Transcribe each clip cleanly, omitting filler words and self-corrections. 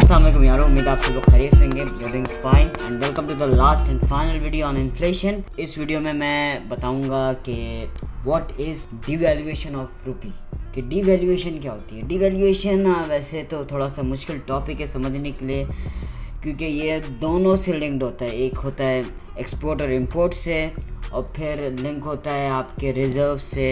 अस्सलाम वालेकुम यारो, उम्मीद आप सब लोग खैरियत से होंगे, you doing fine and welcome to the last and final video on inflation. इस वीडियो में मैं बताऊंगा कि what is devaluation of rupee, कि डिवैल्यूएशन क्या होती है। डिवैल्यूएशन वैसे तो थोड़ा सा मुश्किल टॉपिक है समझने के लिए, क्योंकि ये दोनों से लिंक्ड होता है। एक होता है एक्सपोर्ट और इम्पोर्ट से, और फिर लिंक होता है आपके रिज़र्व से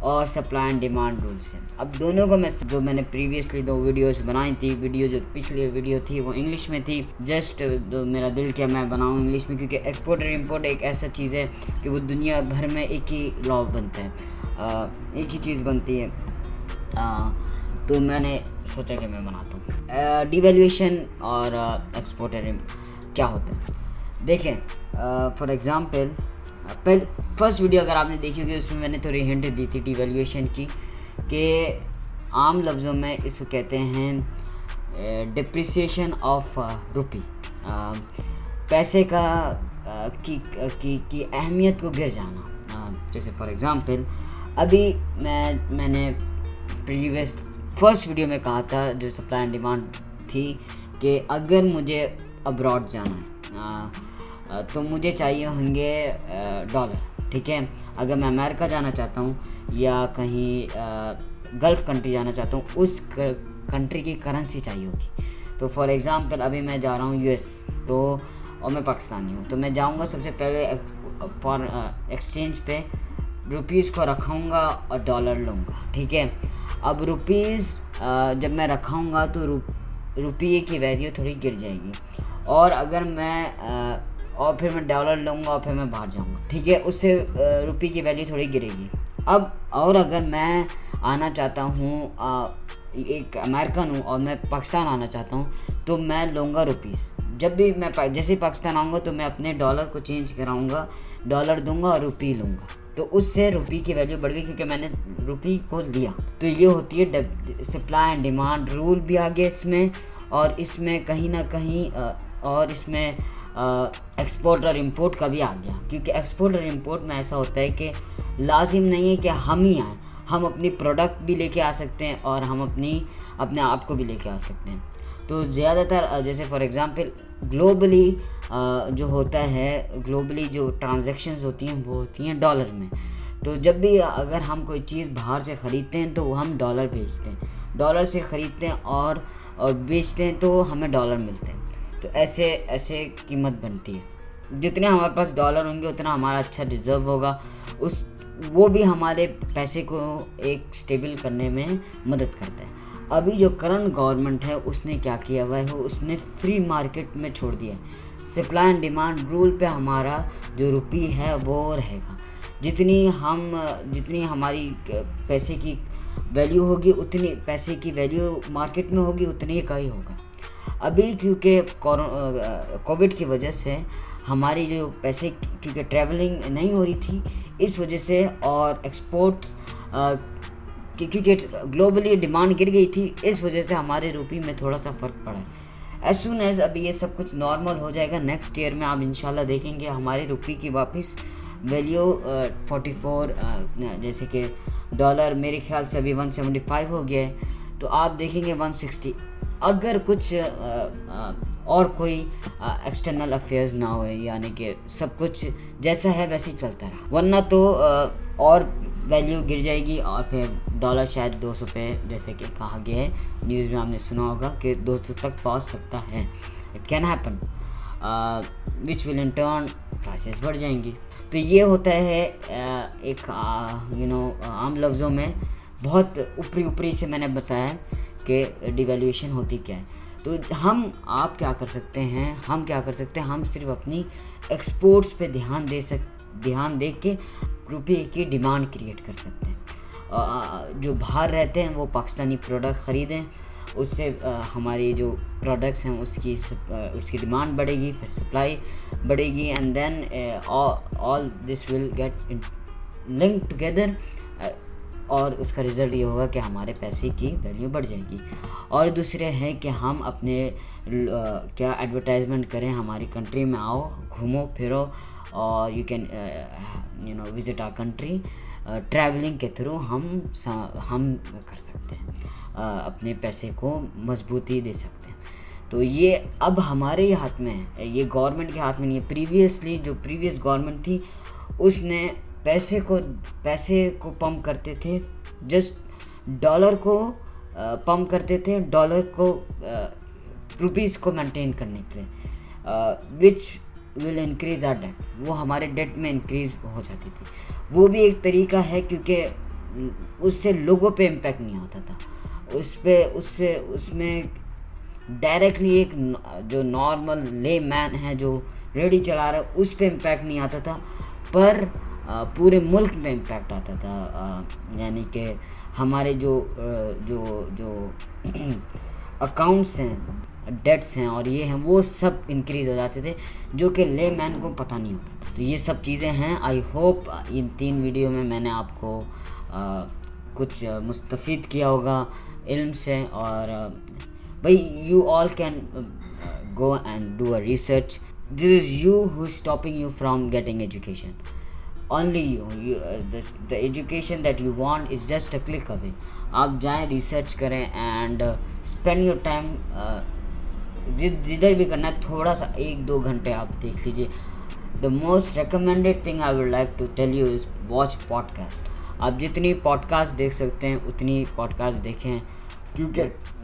और सप्लाई एंड डिमांड रूल से। अब दोनों को जो मैंने प्रीवियसली 2 वीडियोस बनाई थी, जो पिछली वीडियो थी वो इंग्लिश में थी, जस्ट मेरा दिल किया मैं बनाऊँ इंग्लिश में, क्योंकि एक्सपोर्ट और इम्पोर्ट एक ऐसा चीज़ है कि वो दुनिया भर में एक ही लॉ बनता है, एक ही चीज़ बनती है। तो मैंने सोचा कि मैं बनाता हूँ। डिवैल्यूएशन और एक्सपोर्ट और क्या होता है देखें। फॉर एग्ज़ाम्पल फर्स्ट वीडियो अगर आपने देखी होगी उसमें मैंने थोड़ी हिंट दी थी डिवैल्यूएशन की, कि आम लफ्ज़ों में इसको कहते हैं डिप्रिसिएशन ऑफ रुपी। पैसे का की अहमियत को गिर जाना। जैसे फॉर एग्ज़ाम्पल अभी मैंने फर्स्ट वीडियो में कहा था, जो सप्लाई एंड डिमांड थी, कि अगर मुझे अब्रॉड जाना है तो मुझे चाहिए होंगे डॉलर, ठीक है। अगर मैं अमेरिका जाना चाहता हूँ या कहीं गल्फ़ कंट्री जाना चाहता हूँ, उस कंट्री की करेंसी चाहिए होगी। तो फॉर एग्ज़ाम्पल अभी मैं जा रहा हूँ यूएस, तो और मैं पाकिस्तानी हूँ, तो मैं जाऊँगा सबसे पहले फॉर एक्सचेंज पे रुपीज़ को रखाऊँगा और डॉलर लूँगा, ठीक है। अब रुपीज़ जब मैं रखाऊँगा तो रुपये की वैल्यू थोड़ी गिर जाएगी, और अगर मैं और फिर मैं डॉलर लूँगा और फिर मैं बाहर जाऊँगा, ठीक है, उससे रुपये की वैल्यू थोड़ी गिरेगी। अब और अगर मैं आना चाहता हूँ, एक अमेरिकन हूँ और मैं पाकिस्तान आना चाहता हूँ, तो मैं लूँगा रुपीज़। जब भी मैं जैसे पाकिस्तान आऊँगा तो मैं अपने डॉलर को चेंज कराऊँगा, डॉलर दूँगा और रुपये लूँगा, तो उससे रुपये की वैल्यू बढ़ गई क्योंकि मैंने रुपये को लिया। तो ये होती है सप्लाई एंड डिमांड रूल भी आ गया इसमें, और इसमें कहीं ना कहीं और इसमें एक्सपोर्ट और इम्पोर्ट का भी आ गया, क्योंकि एक्सपोर्ट और इम्पोर्ट में ऐसा होता है कि लाजिम नहीं है कि हम ही आएँ, हम अपनी प्रोडक्ट भी लेके आ सकते हैं और हम अपने आप को भी लेके आ सकते हैं। तो ज़्यादातर जैसे फॉर एग्ज़ाम्पल ग्लोबली जो होता है, ग्लोबली जो ट्रांजैक्शंस होती हैं वो होती हैं डॉलर में। तो जब भी अगर हम कोई चीज़ बाहर से ख़रीदते हैं तो हम डॉलर भेजते हैं, डॉलर से ख़रीदते हैं और बेचते हैं तो हमें डॉलर मिलते हैं। तो ऐसे कीमत बनती है। जितने हमारे पास डॉलर होंगे उतना हमारा अच्छा रिज़र्व होगा, वो भी हमारे पैसे को एक स्टेबल करने में मदद करता है। अभी जो करंट गवर्नमेंट है उसने क्या किया हुआ है, उसने फ्री मार्केट में छोड़ दिया है। सप्लाई एंड डिमांड रूल पे हमारा जो रुपये है वो रहेगा। जितनी हमारी पैसे की वैल्यू होगी, उतनी पैसे की वैल्यू मार्केट में होगी, उतनी का ही होगा। अभी क्योंकि कोविड की वजह से हमारी जो पैसे, क्योंकि ट्रैवलिंग नहीं हो रही थी इस वजह से, और एक्सपोर्ट क्योंकि ग्लोबली डिमांड गिर गई थी, इस वजह से हमारे रुपये में थोड़ा सा फ़र्क पड़ा है। एज सुन एज अभी ये सब कुछ नॉर्मल हो जाएगा, नेक्स्ट ईयर में आप इंशाल्लाह देखेंगे हमारे रुपये की वापस वैल्यू 44, जैसे कि डॉलर मेरे ख्याल से अभी 175 हो गया है, तो आप देखेंगे 160, अगर कुछ और कोई एक्सटर्नल अफेयर्स ना हो, यानी कि सब कुछ जैसा है वैसे ही चलता रहा, वरना तो और वैल्यू गिर जाएगी और फिर डॉलर शायद 200 पे, जैसे कि कहा गया है न्यूज़ में, आपने सुना होगा कि 200 तक पहुंच सकता है। It can happen which will in turn prices बढ़ जाएंगी। तो ये होता है एक आम लफ्ज़ों में बहुत ऊपरी से मैंने बताया कि डिवैल्यूएशन होती क्या है। तो आप क्या कर सकते हैं, हम सिर्फ अपनी एक्सपोर्ट्स पे ध्यान दे के रुपये की डिमांड क्रिएट कर सकते हैं। जो बाहर रहते हैं वो पाकिस्तानी प्रोडक्ट ख़रीदें, उससे हमारी जो प्रोडक्ट्स हैं उसकी डिमांड बढ़ेगी, फिर सप्लाई बढ़ेगी, and then all this will get link together, और उसका रिज़ल्ट ये होगा कि हमारे पैसे की वैल्यू बढ़ जाएगी। और दूसरे है कि हम अपने क्या एडवर्टाइजमेंट करें, हमारी कंट्री में आओ, घूमो फिरो, और you can visit our country. Travelling के थ्रू हम कर सकते हैं, अपने पैसे को मजबूती दे सकते हैं। तो ये अब हमारे ही हाथ में है, ये गवर्नमेंट के हाथ में नहीं है। प्रीवियसली जो प्रीवियस गवर्नमेंट थी उसने पैसे को पंप करते थे, जस्ट डॉलर को पंप करते थे, डॉलर को रुपीज़ को मेंटेन करने के लिए, which will increase our debt. वो हमारे डेट में इंक्रीज हो जाती थी। वो भी एक तरीका है क्योंकि उससे लोगों पे इम्पैक्ट नहीं होता था, उसमें डायरेक्टली एक जो नॉर्मल ले मैन है जो रेडी चला रहा है उस पे इम्पैक्ट नहीं आता था, पर पूरे मुल्क में इम्पैक्ट आता था। यानी कि हमारे जो अकाउंट्स हैं, डेट्स हैं और ये हैं, वो सब इंक्रीज़ हो जाते थे जो कि ले मैन को पता नहीं होता था। तो ये सब चीज़ें हैं। आई होप इन 3 वीडियो में मैंने आपको कुछ मुस्तफ़ीद किया होगा इल्म से। और भाई you all can go and do a research. This is you who is stopping you from getting education. Only you the education that you want is just a click away. आप जाएं, रिसर्च करें and spend your time. जिधर भी करना है थोड़ा सा 1-2 घंटे आप देख लीजिए। The most recommended thing I would like to tell you is watch podcast. आप जितनी पॉडकास्ट देख सकते हैं उतनी पॉडकास्ट देखें, क्योंकि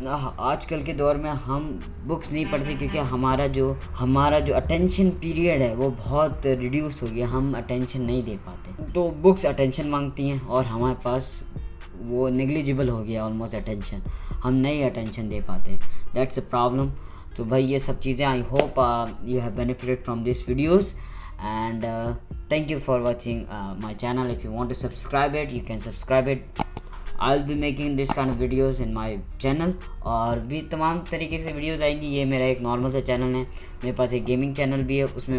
आजकल के दौर में हम बुक्स नहीं पढ़ते, क्योंकि हमारा जो अटेंशन पीरियड है वो बहुत रिड्यूस हो गया, हम अटेंशन नहीं दे पाते। तो बुक्स अटेंशन मांगती हैं और हमारे पास वो नेग्लिजिबल हो गया ऑलमोस्ट अटेंशन, हम नहीं अटेंशन दे पाते। That's a problem. तो भाई ये सब चीज़ें, I hope you have benefited from this videos and thank you for watching my channel. If you want to subscribe it, you can subscribe it. I'll be making this kind of videos in my channel, और भी तमाम तरीके से videos आएंगी। ये मेरा एक normal सा चैनल है, मेरे पास एक गेमिंग चैनल भी है, उसमें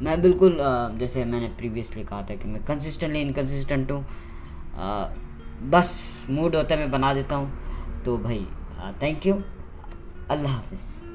मैं बिल्कुल जैसे मैंने प्रीवियसली कहा था कि मैं कंसिस्टेंटली इनकंसिस्टेंट हूँ, बस मूड होता है मैं बना देता हूँ। तो भाई थैंक यू, अल्लाह हाफिज़।